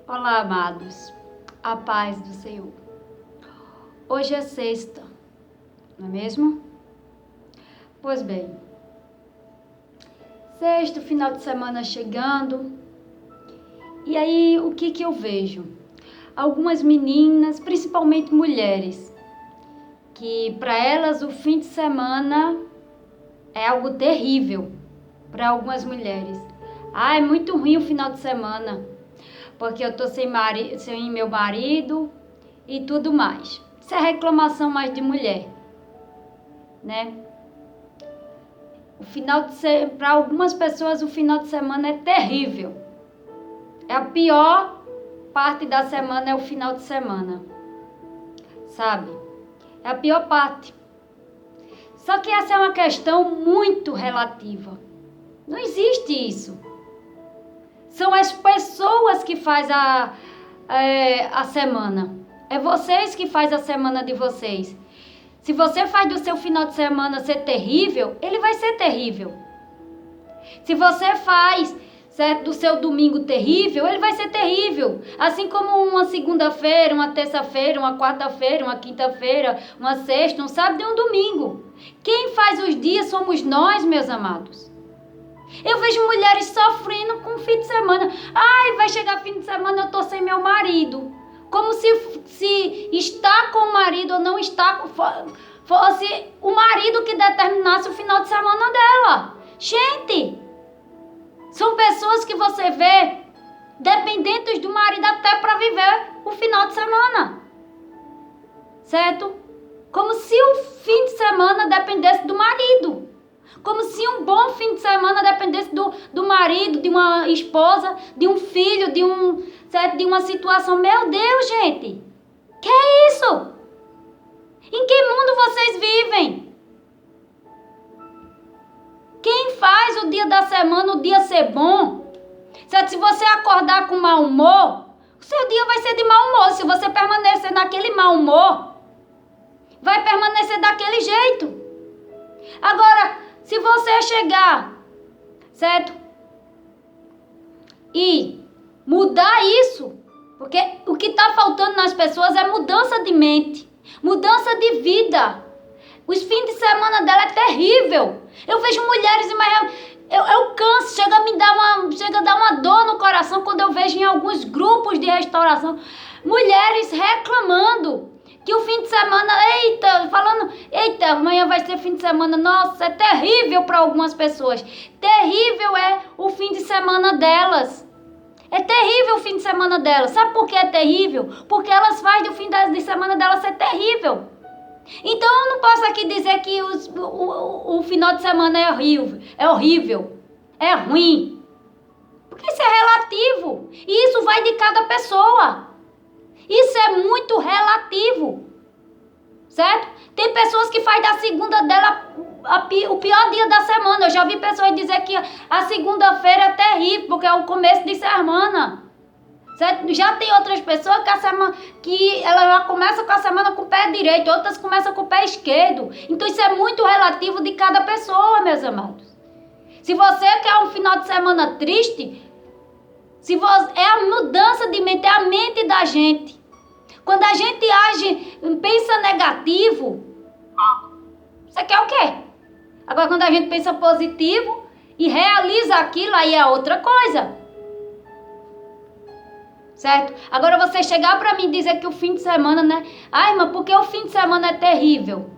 Olá, amados. A paz do Senhor. Hoje é sexta, não é mesmo? Pois bem, sexta, final de semana chegando. E aí, o que eu vejo? Algumas meninas, principalmente mulheres, que para elas o fim de semana é algo terrível para algumas mulheres. É muito ruim o final de semana, porque eu tô sem meu marido e tudo mais. Isso é reclamação mais de mulher, né? Para algumas pessoas o final de semana é terrível. É a pior parte da semana, é o final de semana, sabe? É a pior parte. Só que essa é uma questão muito relativa. Não existe isso. São as pessoas que fazem a semana. É vocês que fazem a semana de vocês. Se você faz do seu final de semana ser terrível, ele vai ser terrível. Se você faz, certo, do seu domingo terrível, ele vai ser terrível. Assim como uma segunda-feira, uma terça-feira, uma quarta-feira, uma quinta-feira, uma sexta, um sábado e um domingo. Quem faz os dias somos nós, meus amados. Eu vejo mulheres sofrendo com o fim de semana. Vai chegar fim de semana, eu tô sem meu marido. Como se estar com o marido ou não estar fosse o marido que determinasse o final de semana dela. Gente, são pessoas que você vê dependentes do marido até para viver o final de semana. Certo? Como se o fim de semana dependesse do marido. Como se um bom fim de semana dependesse do marido, de uma esposa, de um filho, certo? De uma situação. Meu Deus, gente! Que é isso? Em que mundo vocês vivem? Quem faz o dia da semana, o dia ser bom? Certo? Se você acordar com mau humor, o seu dia vai ser de mau humor. Se você permanecer naquele mau humor, vai permanecer daquele jeito. Agora, se você chegar, certo? E mudar isso, porque o que está faltando nas pessoas é mudança de mente, mudança de vida. Os fins de semana dela é terrível. Eu vejo mulheres, mas eu canso, chega a dar uma dor no coração quando eu vejo em alguns grupos de restauração mulheres reclamando que o fim de semana, amanhã vai ser fim de semana. Nossa, é terrível para algumas pessoas. Terrível é o fim de semana delas. É terrível o fim de semana delas. Sabe por que é terrível? Porque elas fazem o fim de semana delas ser terrível. Então eu não posso aqui dizer que o final de semana é horrível, é ruim. Porque isso é relativo. E isso vai de cada pessoa. Isso é muito relativo, certo? Tem pessoas que fazem da segunda dela o pior dia da semana. Eu já vi pessoas dizer que a segunda-feira é terrível, porque é o começo de semana, certo? Já tem outras pessoas que ela já começa com a semana com o pé direito, outras começam com o pé esquerdo. Então isso é muito relativo de cada pessoa, meus amados. Se você quer um final de semana triste, é a mudança de mente, é a mente da gente. Quando a gente age, pensa negativo, você quer o quê? Agora, quando a gente pensa positivo e realiza aquilo, aí é outra coisa. Certo? Agora, você chegar pra mim e dizer que o fim de semana, né? Mas porque o fim de semana é terrível?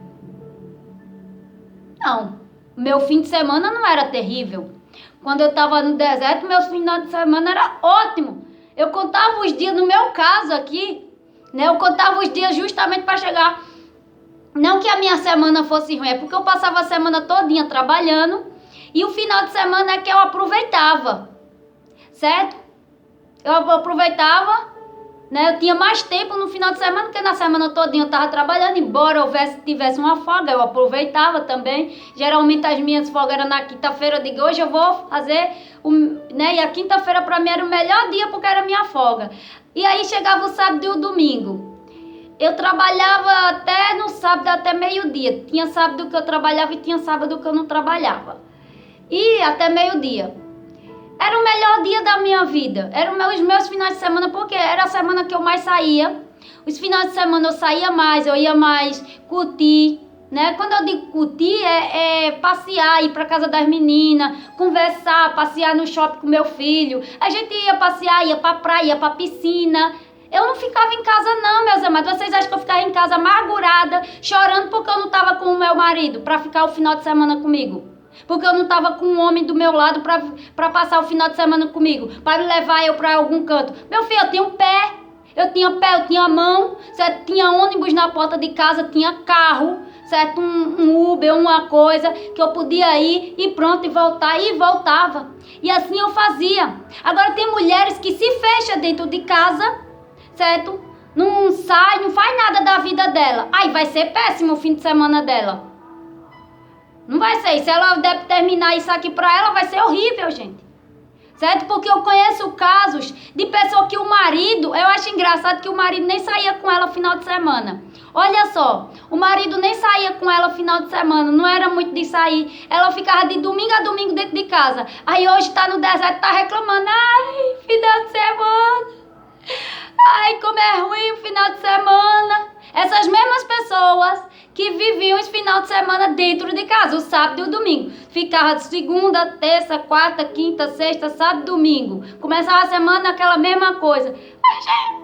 Não. Meu fim de semana não era terrível. Quando eu estava no deserto, meu final de semana era ótimo. Eu contava os dias, no meu caso aqui, né? Eu contava os dias justamente para chegar. Não que a minha semana fosse ruim, é porque eu passava a semana todinha trabalhando e o final de semana é que eu aproveitava, certo? Eu aproveitava, né? Eu tinha mais tempo no final de semana, porque na semana todinha eu estava trabalhando, embora tivesse uma folga, eu aproveitava também. Geralmente as minhas folgas eram na quinta-feira, eu digo, hoje eu vou fazer, né? E a quinta-feira para mim era o melhor dia, porque era minha folga. E aí chegava o sábado e o domingo. Eu trabalhava até no sábado, até meio-dia. Tinha sábado que eu trabalhava e tinha sábado que eu não trabalhava. E até meio-dia. Era o melhor dia da minha vida. Eram os meus finais de semana, porque era a semana que eu mais saía. Os finais de semana eu saía mais, eu ia mais curtir, né? Quando eu digo curtir, é passear, ir pra casa das meninas, conversar, passear no shopping com meu filho. A gente ia passear, ia pra praia, ia pra piscina. Eu não ficava em casa não, meus amados. Vocês acham que eu ficava em casa amargurada, chorando porque eu não tava com o meu marido pra ficar o final de semana comigo? Porque eu não tava com um homem do meu lado pra passar o final de semana comigo, pra me levar eu pra algum canto. Meu filho, eu tinha um pé, eu tinha mão, certo? Tinha ônibus na porta de casa, tinha carro, certo? Um Uber, uma coisa que eu podia ir e pronto, e voltar, e voltava. E assim eu fazia. Agora tem mulheres que se fecham dentro de casa, certo? Não sai, não faz nada da vida dela. Aí vai ser péssimo o fim de semana dela. Não vai ser. Se ela deve terminar isso aqui pra ela, vai ser horrível, gente. Certo? Porque eu conheço casos de pessoa que o marido... Eu acho engraçado que o marido nem saía com ela final de semana. Olha só. O marido nem saía com ela final de semana. Não era muito de sair. Ela ficava de domingo a domingo dentro de casa. Aí hoje tá no deserto, tá reclamando. Ai, final de semana. Ai, como é ruim o final de semana. Essas mesmas pessoas que viviam esse final de semana dentro de casa, o sábado e o domingo. Ficava segunda, terça, quarta, quinta, sexta, sábado, domingo. Começava a semana aquela mesma coisa.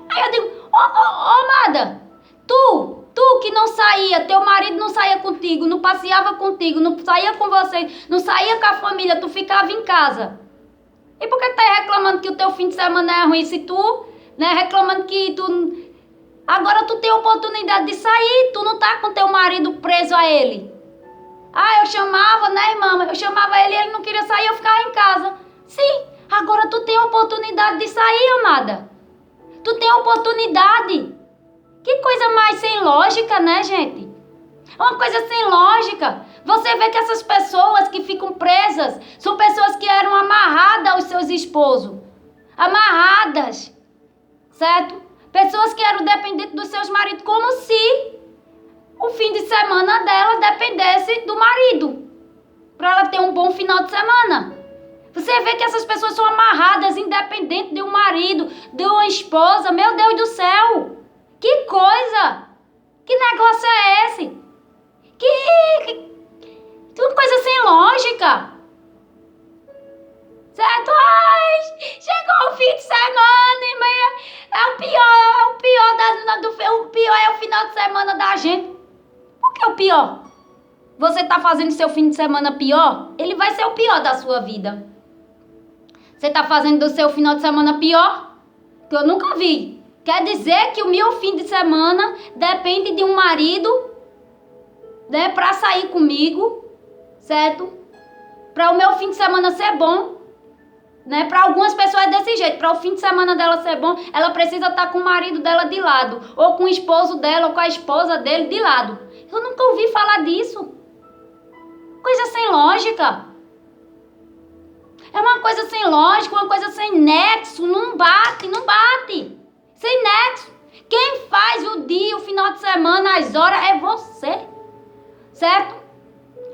Aí eu digo, amada, tu que não saía, teu marido não saía contigo, não passeava contigo, não saía com você, não saía com a família, tu ficava em casa. E por que tá aí reclamando que o teu fim de semana é ruim? Se tu, né, reclamando que tu... Agora tu tem a oportunidade de sair, tu não tá com teu marido preso a ele. Ah, eu chamava, né, irmã? Eu chamava ele e ele não queria sair, eu ficava em casa. Sim, agora tu tem a oportunidade de sair, amada. Tu tem a oportunidade. Que coisa mais sem lógica, né, gente? Uma coisa sem lógica. Você vê que essas pessoas que ficam presas são pessoas que eram amarradas aos seus esposos. Amarradas, certo? Pessoas que eram dependentes dos seus maridos, como se o fim de semana dela dependesse do marido, para ela ter um bom final de semana. Você vê que essas pessoas são amarradas, independente de um marido, de uma esposa. Meu Deus do céu! Que coisa! Que negócio é esse? Que coisa sem lógica! Certo? Ai, chegou o fim de semana, irmã. O pior é o final de semana da gente. Por que o pior? Você tá fazendo seu fim de semana pior? Ele vai ser o pior da sua vida. Você tá fazendo do seu final de semana pior? Que eu nunca vi. Quer dizer que o meu fim de semana depende de um marido, né, pra sair comigo, certo? Pra o meu fim de semana ser bom. Né? Para algumas pessoas é desse jeito. Para o fim de semana dela ser bom, ela precisa estar com o marido dela de lado, ou com o esposo dela, ou com a esposa dele de lado. Eu nunca ouvi falar disso. Coisa sem lógica. É uma coisa sem lógica, uma coisa sem nexo. Não bate, não bate. Sem nexo. Quem faz o dia, o final de semana, as horas, é você. Certo?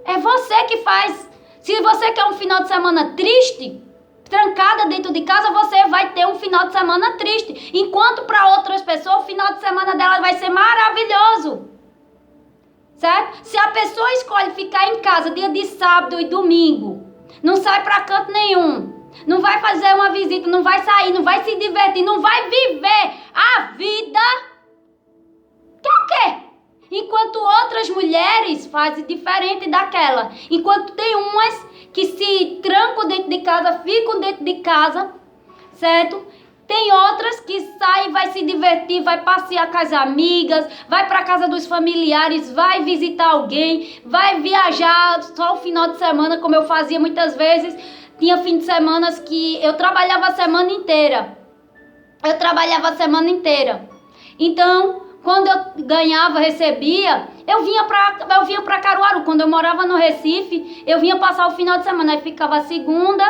É você que faz. Se você quer um final de semana triste, trancada dentro de casa, você vai ter um final de semana triste. Enquanto para outras pessoas, o final de semana dela vai ser maravilhoso. Certo? Se a pessoa escolhe ficar em casa dia de sábado e domingo, não sai para canto nenhum, não vai fazer uma visita, não vai sair, não vai se divertir, não vai viver a vida, que é o quê? Enquanto outras mulheres fazem diferente daquela. Enquanto tem umas que se trancam dentro de casa, ficam dentro de casa, certo? Tem outras que saem, vai se divertir, vai passear com as amigas, vai para casa dos familiares, vai visitar alguém, vai viajar só o final de semana, como eu fazia muitas vezes. Tinha fim de semana que eu trabalhava a semana inteira. Então, quando eu ganhava, recebia, eu vinha pra Caruaru. Quando eu morava no Recife, eu vinha passar o final de semana. Aí ficava a segunda,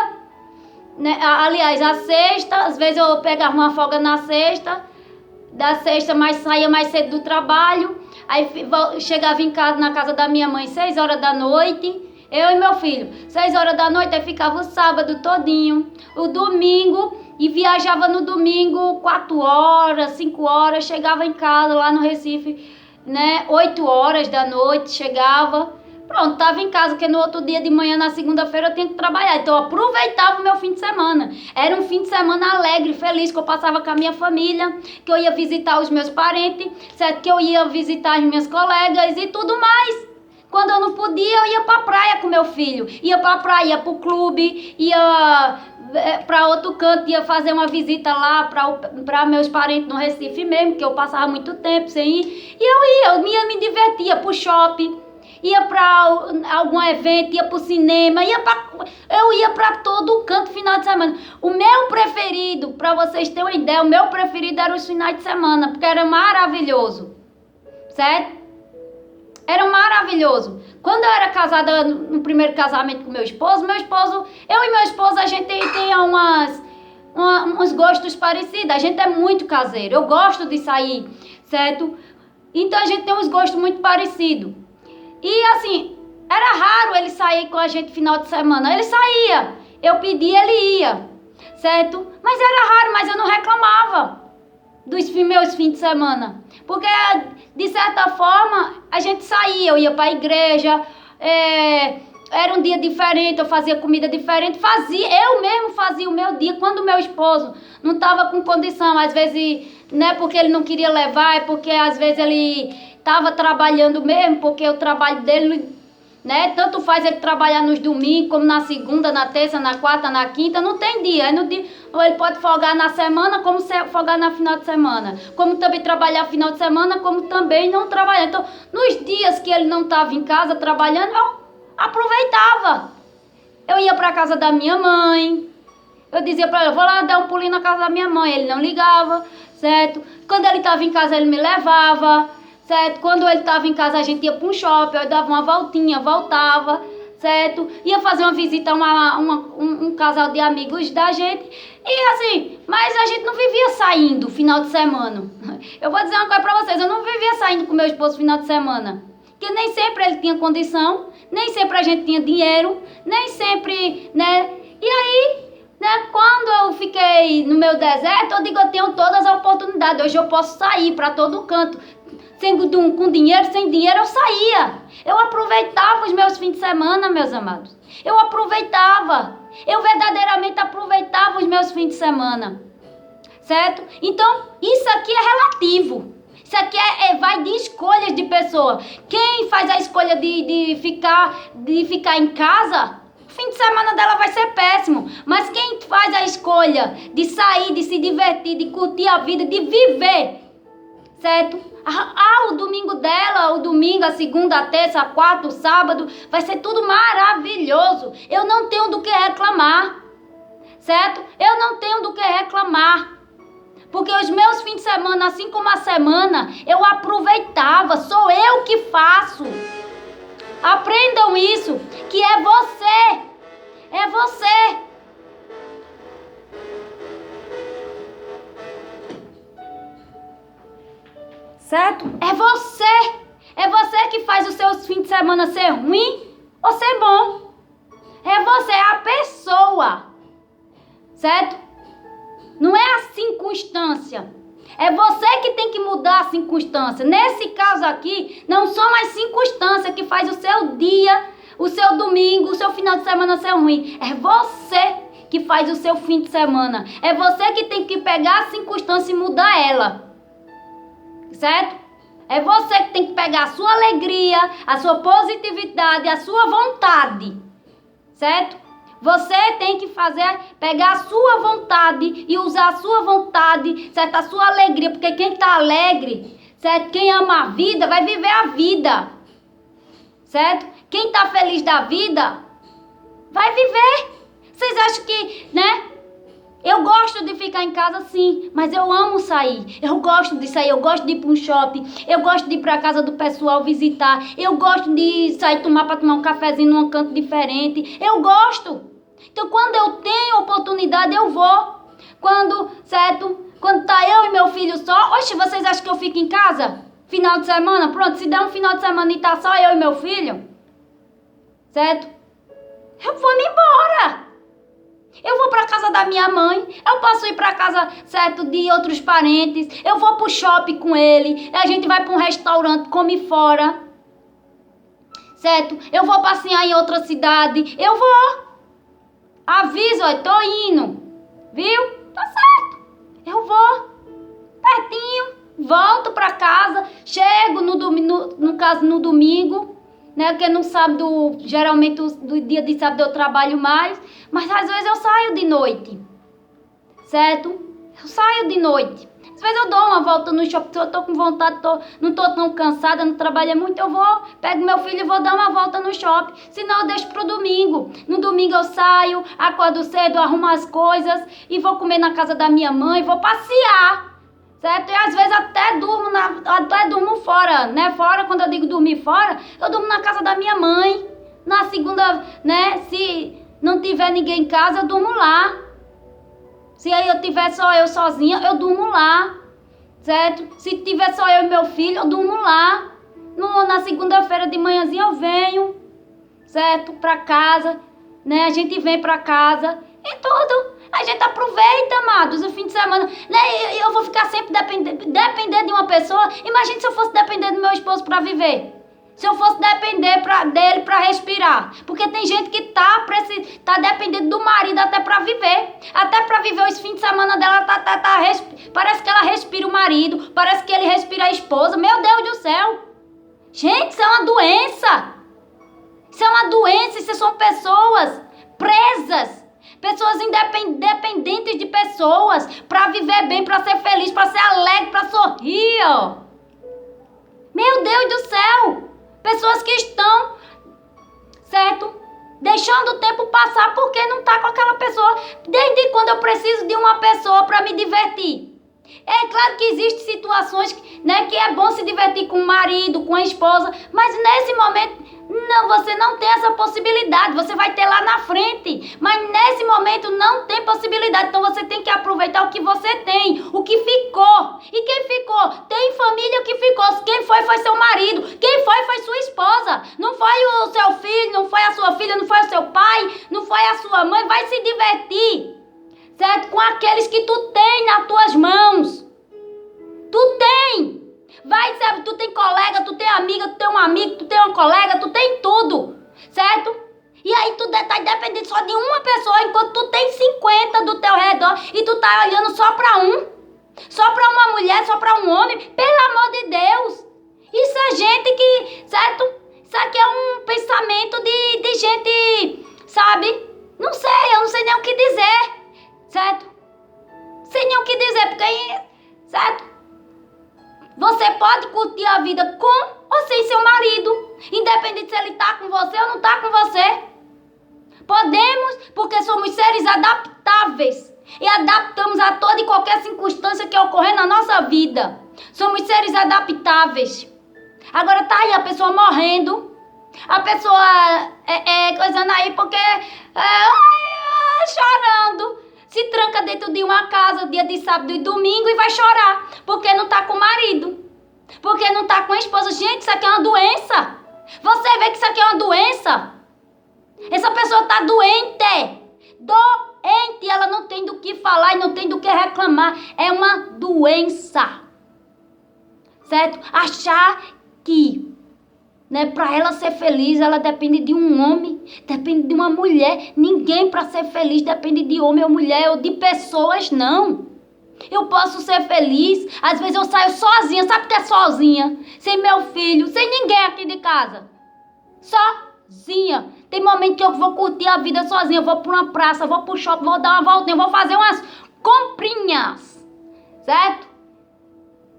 né, aliás, a sexta. Às vezes eu pegava uma folga na sexta. Da sexta, mas saía mais cedo do trabalho. Aí chegava em casa, na casa da minha mãe, 6 horas da noite. Eu e meu filho. 6 horas da noite, aí ficava o sábado todinho, o domingo, e viajava no domingo 4 horas, 5 horas, chegava em casa lá no Recife, né? 8 horas da noite, chegava. Pronto, tava em casa, porque no outro dia de manhã, na segunda-feira, eu tinha que trabalhar. Então, eu aproveitava o meu fim de semana. Era um fim de semana alegre, feliz, que eu passava com a minha família, que eu ia visitar os meus parentes, certo? Que eu ia visitar as minhas colegas e tudo mais. Quando eu não podia, eu ia pra praia com meu filho. Ia pra praia, ia pro clube, ia pra outro canto, ia fazer uma visita lá pra meus parentes no Recife mesmo, que eu passava muito tempo sem ir. E eu me divertia pro shopping. Ia para algum evento, ia para o cinema, eu ia para todo canto final de semana. O meu preferido, para vocês terem uma ideia, o meu preferido era os finais de semana, porque era maravilhoso, certo? Era maravilhoso. Quando eu era casada, no primeiro casamento com meu esposo, eu e meu esposo, a gente tem uns gostos parecidos, a gente é muito caseiro, eu gosto de sair, certo? Então a gente tem uns gostos muito parecidos. E assim, era raro ele sair com a gente final de semana. Ele saía, eu pedia, ele ia, certo? Mas era raro, mas eu não reclamava dos meus fins de semana. Porque, de certa forma, a gente saía, eu ia para a igreja, era um dia diferente, eu fazia comida diferente, eu mesmo fazia o meu dia quando o meu esposo não estava com condição. Às vezes, não é porque ele não queria levar, é porque às vezes ele estava trabalhando mesmo, porque o trabalho dele, né, tanto faz ele trabalhar nos domingos, como na segunda, na terça, na quarta, na quinta, não tem dia. Ou ele pode folgar na semana, como folgar na final de semana. Como também trabalhar final de semana, como também não trabalhar. Então, nos dias que ele não estava em casa trabalhando, eu aproveitava. Eu ia para a casa da minha mãe, eu dizia para ele, vou lá dar um pulinho na casa da minha mãe. Ele não ligava, certo? Quando ele estava em casa, ele me levava, certo? Quando ele estava em casa, a gente ia para um shopping, eu dava uma voltinha, voltava, certo? Ia fazer uma visita a um casal de amigos da gente. E assim, mas a gente não vivia saindo final de semana. Eu vou dizer uma coisa para vocês, eu não vivia saindo com meu esposo final de semana. Porque nem sempre ele tinha condição, nem sempre a gente tinha dinheiro, nem sempre, né? E aí, né, quando eu fiquei no meu deserto, eu digo, eu tenho todas as oportunidades. Hoje eu posso sair para todo canto. Com dinheiro, sem dinheiro, eu saía. Eu aproveitava os meus fins de semana, meus amados. Eu aproveitava. Eu verdadeiramente aproveitava os meus fins de semana. Certo? Então, isso aqui é relativo. Isso aqui vai de escolhas de pessoa. Quem faz a escolha de ficar em casa, o fim de semana dela vai ser péssimo. Mas quem faz a escolha de sair, de se divertir, de curtir a vida, de viver, certo? O domingo dela, o domingo, a segunda, a terça, a quarta, o sábado, vai ser tudo maravilhoso. Eu não tenho do que reclamar, certo? Eu não tenho do que reclamar. Porque os meus fins de semana, assim como a semana, eu aproveitava. Sou eu que faço. Aprendam isso, que é você. É você. Certo? É você. É você que faz os seus fins de semana ser ruim ou ser bom. É você, é a pessoa. Certo? Não é a circunstância. É você que tem que mudar a circunstância. Nesse caso aqui, não são as circunstâncias que faz o seu dia, o seu domingo, o seu final de semana ser ruim. É você que faz o seu fim de semana. É você que tem que pegar a circunstância e mudar ela. Certo? É você que tem que pegar a sua alegria, a sua positividade, a sua vontade. Certo? Você tem que pegar a sua vontade e usar a sua vontade, certo? A sua alegria, porque quem está alegre, certo? Quem ama a vida, vai viver a vida, certo? Quem está feliz da vida, vai viver. Vocês acham que, né? Eu gosto de ficar em casa, sim, mas eu amo sair. Eu gosto de sair, eu gosto de ir para um shopping, eu gosto de ir para a casa do pessoal visitar, eu gosto de sair para tomar um cafezinho num canto diferente. Eu gosto. Então, quando eu tenho oportunidade, eu vou. Certo? Quando tá eu e meu filho só, oxe, vocês acham que eu fico em casa? Final de semana? Pronto, se der um final de semana e tá só eu e meu filho, certo? eu vou me embora. Eu vou para casa da minha mãe, eu posso ir para casa, certo, de outros parentes, eu vou pro shopping com ele, a gente vai para um restaurante, come fora, certo? Eu vou passear em outra cidade, eu vou. Aviso, ó, tô indo, viu? Tá certo, eu vou, pertinho, volto para casa, chego no domingo, né, porque no sábado, geralmente do dia de sábado eu trabalho mais, mas às vezes eu saio de noite, certo? Eu saio de noite. Às vezes eu dou uma volta no shopping, se eu tô com vontade, não tô tão cansada, não trabalho muito, eu vou, pego meu filho e vou dar uma volta no shopping. Senão eu deixo pro domingo. No domingo eu saio, acordo cedo, arrumo as coisas e vou comer na casa da minha mãe, vou passear. Certo? E às vezes até durmo fora, né? Fora, quando eu digo dormir fora, eu durmo na casa da minha mãe. Na segunda, né? Se não tiver ninguém em casa, eu durmo lá. Se aí eu tiver só eu sozinha, eu durmo lá. Certo? Se tiver só eu e meu filho, eu durmo lá. Na segunda-feira de manhãzinha eu venho, certo? Pra casa, né? A gente vem pra casa e tudo. A gente aproveita, amados, o fim de semana, né? Eu vou ficar sempre depender de uma pessoa. Imagine se eu fosse depender do meu esposo para viver. Se eu fosse depender dele para respirar. Porque tem gente que tá dependendo do marido até para viver. Até para viver os fins de semana dela, parece que ela respira o marido, parece que ele respira a esposa. Meu Deus do céu. Gente, isso é uma doença. Isso é uma doença, isso são pessoas presas. Pessoas independentes de pessoas, para viver bem, para ser feliz, para ser alegre, para sorrir, ó. Meu Deus do céu! Pessoas que estão, certo? Deixando o tempo passar porque não tá com aquela pessoa. Desde quando eu preciso de uma pessoa para me divertir? É claro que existem situações, né, que é bom se divertir com o marido, com a esposa, mas nesse momento não, você não tem essa possibilidade, você vai ter lá na frente, mas nesse momento não tem possibilidade, então você tem que aproveitar o que você tem, o que ficou. E quem ficou? Tem família que ficou, quem foi seu marido, quem foi sua esposa, não foi o seu filho, não foi a sua filha, não foi o seu pai, não foi a sua mãe, vai se divertir, certo? Com aqueles que tu tem nas tuas mãos, tu tem. Vai, sabe, tu tem colega, tu tem amiga, tu tem um amigo, tu tem uma colega, tu tem tudo, certo? E aí tu tá dependendo só de uma pessoa, enquanto tu tem 50 do teu redor e tu tá olhando só pra um. Só pra uma mulher, só pra um homem, pelo amor de Deus. Isso é gente que, certo? Isso aqui é um pensamento de gente, sabe? Não sei, eu não sei nem o que dizer, certo? Sei nem o que dizer, porque, certo? Você pode curtir a vida com ou sem seu marido, independente se ele tá com você ou não tá com você. Podemos, porque somos seres adaptáveis e adaptamos a toda e qualquer circunstância que ocorrer na nossa vida. Somos seres adaptáveis. Agora tá aí a pessoa morrendo, a pessoa coisando aí porque chorando. Se tranca dentro de uma casa dia de sábado e domingo e vai chorar. Porque não tá com o marido. Porque não tá com a esposa. Gente, isso aqui é uma doença. Você vê que isso aqui é uma doença. Essa pessoa tá doente. Doente. Ela não tem do que falar e não tem do que reclamar. É uma doença. Certo? Achar que, né, para ela ser feliz, ela depende de um homem, depende de uma mulher. Ninguém para ser feliz depende de homem ou mulher ou de pessoas, não. Eu posso ser feliz, às vezes eu saio sozinha, sabe o que é sozinha? Sem meu filho, sem ninguém aqui de casa. Sozinha. Tem momento que eu vou curtir a vida sozinha, eu vou para uma praça, vou pro shopping, vou dar uma voltinha, vou fazer umas comprinhas, certo?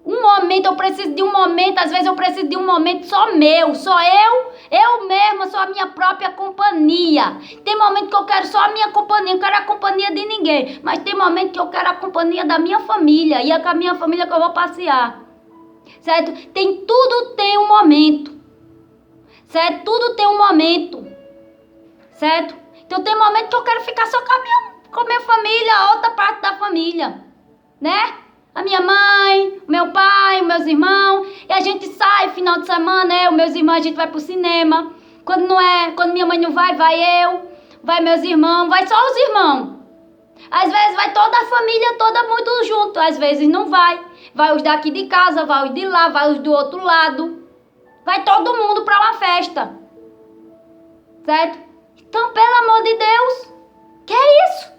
Um momento, eu preciso de um momento, às vezes eu preciso de um momento só meu, só eu mesma, só a minha própria companhia. Tem momento que eu quero só a minha companhia, não quero a companhia de ninguém, mas tem momento que eu quero a companhia da minha família, e é com a minha família que eu vou passear, certo? Tudo tem um momento, certo? Tudo tem um momento, certo? Então tem momento que eu quero ficar só com a minha família, a outra parte da família, né? A minha mãe, meu pai, meus irmãos, e a gente sai final de semana, meus irmãos, a gente vai pro cinema. Quando minha mãe não vai eu. vai meus irmãos, vai só os irmãos. Às vezes vai toda a família toda muito junto, às vezes não vai. Vai os daqui de casa, vai os de lá, vai os do outro lado. Vai todo mundo para uma festa. Certo? Então, pelo amor de Deus, que é isso?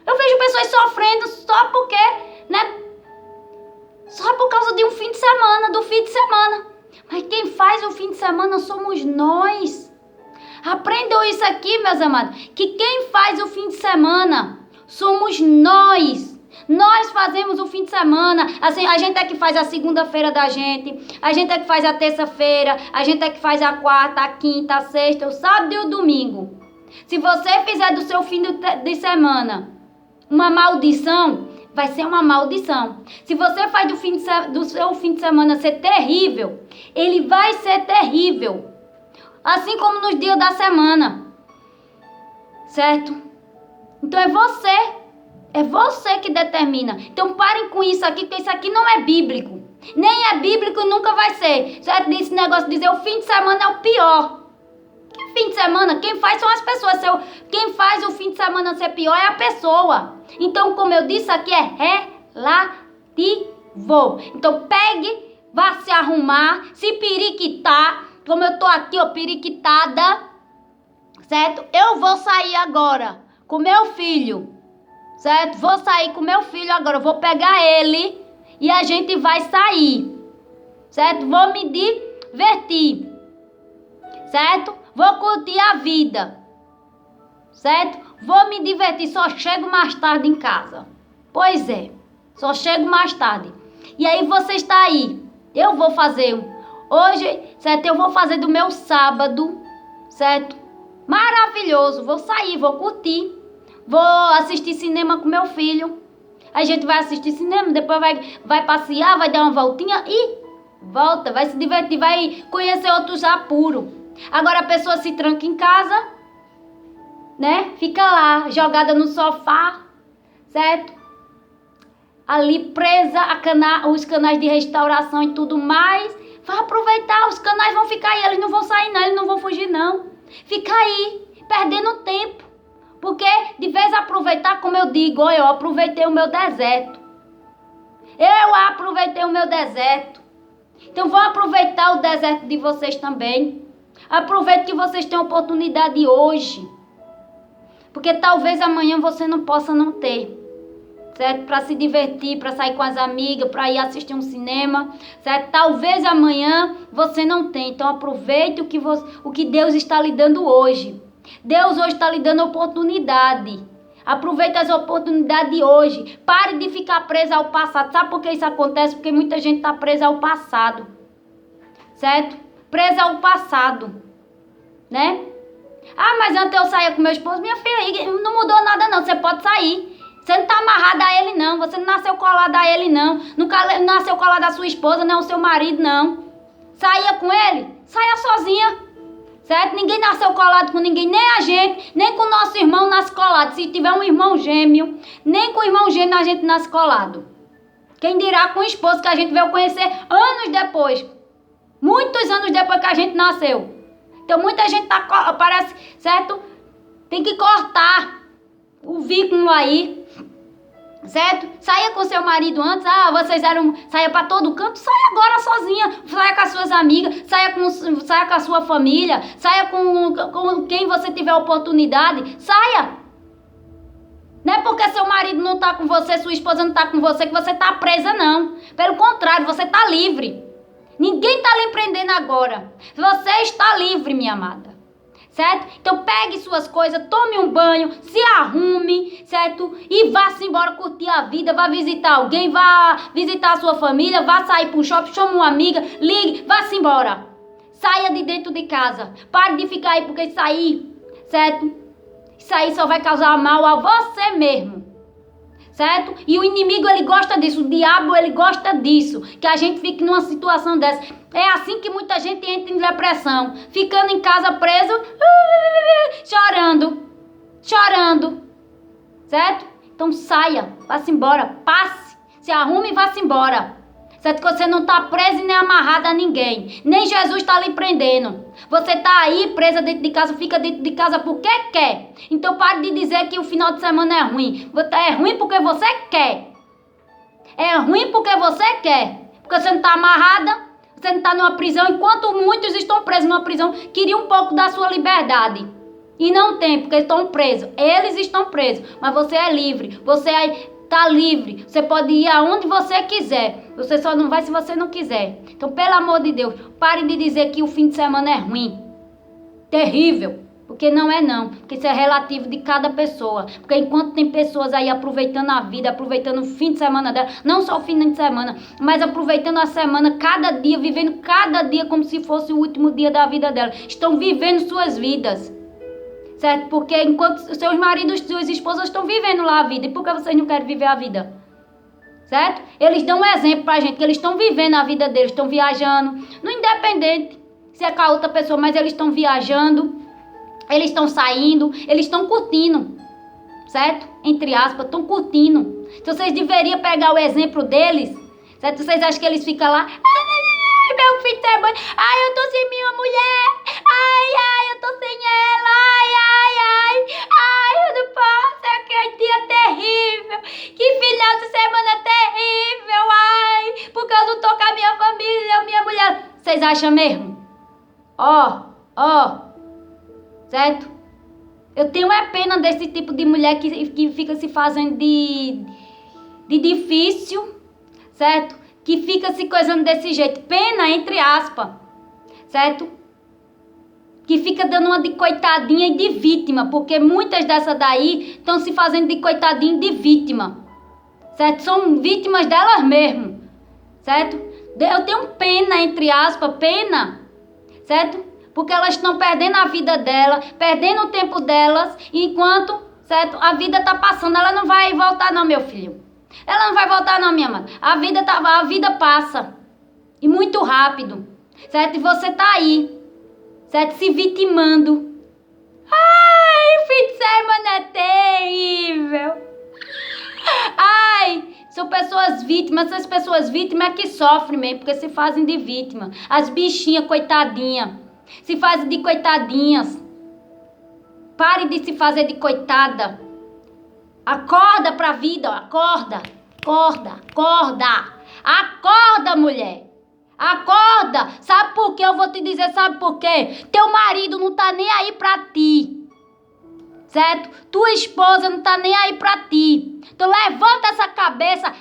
Eu vejo pessoas sofrendo só porque, né? Só por causa de um fim de semana, do fim de semana. Mas quem faz o fim de semana somos nós. Aprendam isso aqui, meus amados, que quem faz o fim de semana somos nós. Nós fazemos o fim de semana. Assim, a gente é que faz a segunda-feira da gente. A gente é que faz a terça-feira. A gente é que faz a quarta, a quinta, a sexta, o sábado e o domingo. Se você fizer do seu fim de semana uma maldição, vai ser uma maldição. Se você faz do seu fim de semana ser terrível, ele vai ser terrível. Assim como nos dias da semana. Certo? Então é você que determina. Então parem com isso aqui, porque isso aqui não é bíblico. Nem é bíblico e nunca vai ser. Certo? Esse negócio de dizer o fim de semana é o pior. Que fim de semana? Quem faz são as pessoas. Quem faz o fim de semana ser pior é a pessoa. Então, como eu disse aqui, é relativo. Então pegue, vá se arrumar, se periquitar. Como eu tô aqui, ó, periquitada. Certo? Eu vou sair agora com meu filho. Certo? Vou sair com meu filho agora. Eu vou pegar ele e a gente vai sair. Certo? Vou me divertir. Certo? Vou curtir a vida. Certo? Vou me divertir. Só chego mais tarde em casa. Pois é. Só chego mais tarde. E aí você está aí. Eu vou fazer. Hoje, certo? Eu vou fazer do meu sábado. Certo? Maravilhoso. Vou sair, vou curtir. Vou assistir cinema com meu filho. A gente vai assistir cinema, depois vai passear, vai dar uma voltinha e volta, vai se divertir, vai conhecer outros apuros. Agora a pessoa se tranca em casa, né? Fica lá, jogada no sofá, certo? Ali presa os canais de restauração e tudo mais. Vai aproveitar, os canais vão ficar aí, eles não vão sair não, eles não vão fugir não. Fica aí, perdendo tempo. Porque de vez aproveitar, como eu digo, eu aproveitei o meu deserto. Eu aproveitei o meu deserto. Então vão aproveitar o deserto de vocês também. Aproveite que vocês têm oportunidade hoje. Porque talvez amanhã você não possa não ter. Certo? Para se divertir, para sair com as amigas, para ir assistir um cinema. Certo? Talvez amanhã você não tenha. Então aproveite o que Deus está lhe dando hoje. Deus hoje está lhe dando oportunidade. Aproveite as oportunidades de hoje. Pare de ficar presa ao passado. Sabe por que isso acontece? Porque muita gente está presa ao passado. Certo? Presa ao passado. Né? Ah, mas antes eu saía com meu esposo. Minha filha, não mudou nada não. Você pode sair. Você não está amarrada a ele não. Você não nasceu colada a ele não. Não nasceu colada a sua esposa, nem o seu marido não. Saía com ele? Saia sozinha. Certo? Ninguém nasceu colado com ninguém, nem a gente, nem com o nosso irmão nasce colado. Se tiver um irmão gêmeo, nem com o irmão gêmeo a gente nasce colado. Quem dirá com o esposo que a gente veio conhecer anos depois. Muitos anos depois que a gente nasceu. Então muita gente parece, certo? Tem que cortar o vínculo aí. Certo? Saia com seu marido antes. Ah, vocês saia para todo canto. Saia agora sozinha. Saia com as suas amigas. Saia com a sua família. Saia com quem você tiver oportunidade. Saia. Não é porque seu marido não está com você, sua esposa não está com você, que você está presa, não. Pelo contrário, você está livre. Ninguém está lhe prendendo agora. Você está livre, minha amada. Certo? Então pegue suas coisas, tome um banho, se arrume, certo? E vá-se embora curtir a vida, vá visitar alguém, vá visitar a sua família, vá sair para um shopping, chame uma amiga, ligue, vá-se embora. Saia de dentro de casa. Pare de ficar aí, porque sair, certo? Isso aí só vai causar mal a você mesmo. Certo? E o inimigo, ele gosta disso, o diabo, ele gosta disso, que a gente fique numa situação dessa. É assim que muita gente entra em depressão, ficando em casa preso, chorando, certo? Então saia, vá-se embora, passe, se arrume e vá-se embora, Certo? Que você não está preso e nem amarrado a ninguém. Nem Jesus está lhe prendendo. Você está aí presa dentro de casa, fica dentro de casa porque quer. Então pare de dizer que o final de semana é ruim. É ruim porque você quer. É ruim porque você quer. Porque você não está amarrada, você não está numa prisão, enquanto muitos estão presos numa prisão, queriam um pouco da sua liberdade. E não tem, porque estão presos. Eles estão presos, mas você é livre. Você está livre. Você pode ir aonde você quiser. Você só não vai se você não quiser. Então, pelo amor de Deus, pare de dizer que o fim de semana é ruim. Terrível. Porque não é não. Porque isso é relativo de cada pessoa. Porque enquanto tem pessoas aí aproveitando a vida, aproveitando o fim de semana dela, não só o fim de semana, mas aproveitando a semana, cada dia, vivendo cada dia como se fosse o último dia da vida dela. Estão vivendo suas vidas. Certo? Porque enquanto seus maridos, suas esposas estão vivendo lá a vida. E por que vocês não querem viver a vida? Certo? Eles dão um exemplo pra gente, que eles estão vivendo a vida deles, estão viajando. No independente se é com a outra pessoa, mas eles estão viajando, eles estão saindo, eles estão curtindo. Certo? Entre aspas, estão curtindo. Então vocês deveriam pegar o exemplo deles. Certo? Vocês acham que eles ficam lá... Ai, meu filho de semana. Ai, eu tô sem minha mulher. Ai, eu tô sem ela. Ai, eu não posso. Que dia terrível. Que final de semana terrível. Ai, porque eu não tô com a minha família, a minha mulher. Vocês acham mesmo? Ó. Certo? Eu tenho pena desse tipo de mulher que fica se fazendo de difícil. Certo? Que fica se coisando desse jeito. Pena, entre aspas. Certo? Que fica dando uma de coitadinha e de vítima. Porque muitas dessas daí estão se fazendo de coitadinha e de vítima. Certo? São vítimas delas mesmo. Certo? Eu tenho pena, entre aspas, pena. Certo? Porque elas estão perdendo a vida dela, perdendo o tempo delas, enquanto, certo? A vida tá passando. Ela não vai voltar não, meu filho. Ela não vai voltar não, minha mãe. A vida passa. E muito rápido. Certo? E você tá aí. Certo? Se vitimando. Ai, fim de semana é terrível. Ai, são pessoas vítimas. Essas pessoas vítimas é que sofrem mesmo. Porque se fazem de vítima. As bichinhas, coitadinhas. Se fazem de coitadinhas. Pare de se fazer de coitada. Acorda pra vida, ó. Acorda, mulher. Acorda. Sabe por quê? Eu vou te dizer, sabe por quê? Teu marido não tá nem aí pra ti. Certo? Tua esposa não tá nem aí pra ti. Então levanta essa cabeça,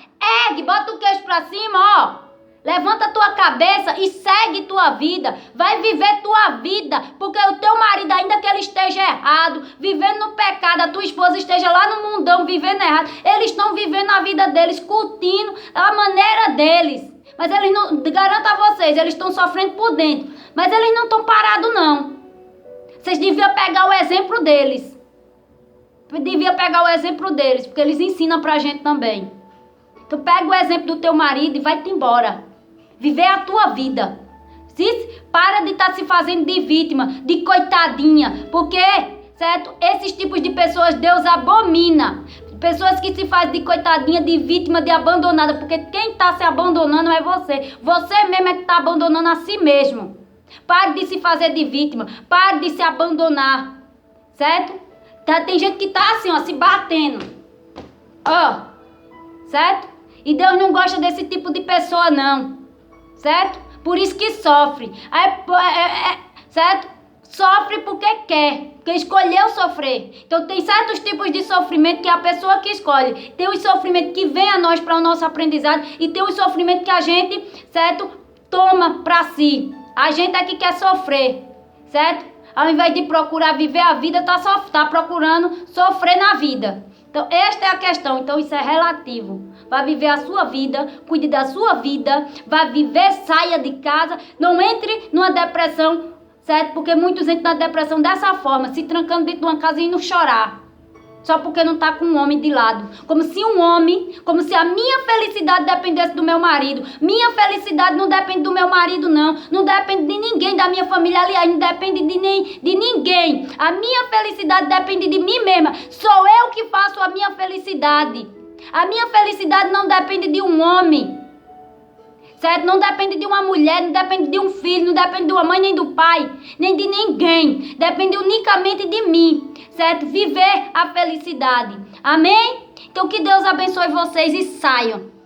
ergue, bota o queixo pra cima, ó. Levanta a tua cabeça e segue tua vida. Vai viver tua vida. Porque o teu marido, ainda que ele esteja errado, vivendo no pecado, a tua esposa esteja lá no mundão vivendo errado, eles estão vivendo a vida deles, curtindo a maneira deles. Mas eles não, garanto a vocês, eles estão sofrendo por dentro. Mas eles não estão parados não. Vocês deviam pegar o exemplo deles. Porque eles ensinam pra gente também. Então pega o exemplo do teu marido e vai-te embora. Viver a tua vida. Para de estar se fazendo de vítima, de coitadinha. Porque, certo? Esses tipos de pessoas Deus abomina. Pessoas que se fazem de coitadinha, de vítima, de abandonada. Porque quem está se abandonando é você. Você mesmo é que está abandonando a si mesmo. Pare de se fazer de vítima. Pare de se abandonar. Certo? Tem gente que está assim, ó, se batendo. Ó. Certo? E Deus não gosta desse tipo de pessoa, não. Certo? Por isso que sofre. Certo? Sofre porque quer. Porque escolheu sofrer. Então tem certos tipos de sofrimento que é a pessoa que escolhe. Tem os sofrimentos que vem a nós para o nosso aprendizado. E tem os sofrimentos que a gente, certo? Toma para si. A gente é que quer sofrer. Certo? Ao invés de procurar viver a vida, tá procurando sofrer na vida. Então, esta é a questão. Então, isso é relativo. Vai viver a sua vida, cuide da sua vida, vai viver, saia de casa, não entre numa depressão, certo? Porque muitos entram na depressão dessa forma, se trancando dentro de uma casa e indo chorar. Só porque não tá com um homem de lado. Como se a minha felicidade dependesse do meu marido. Minha felicidade não depende do meu marido, não. Não depende de ninguém da minha família. Aliás, não depende de ninguém. A minha felicidade depende de mim mesma. Sou eu que faço a minha felicidade. A minha felicidade não depende de um homem. certo? Não depende de uma mulher, não depende de um filho, não depende de uma mãe, nem do pai, nem de ninguém. Depende unicamente de mim, certo? Viver a felicidade. Amém? Então que Deus abençoe vocês e saiam.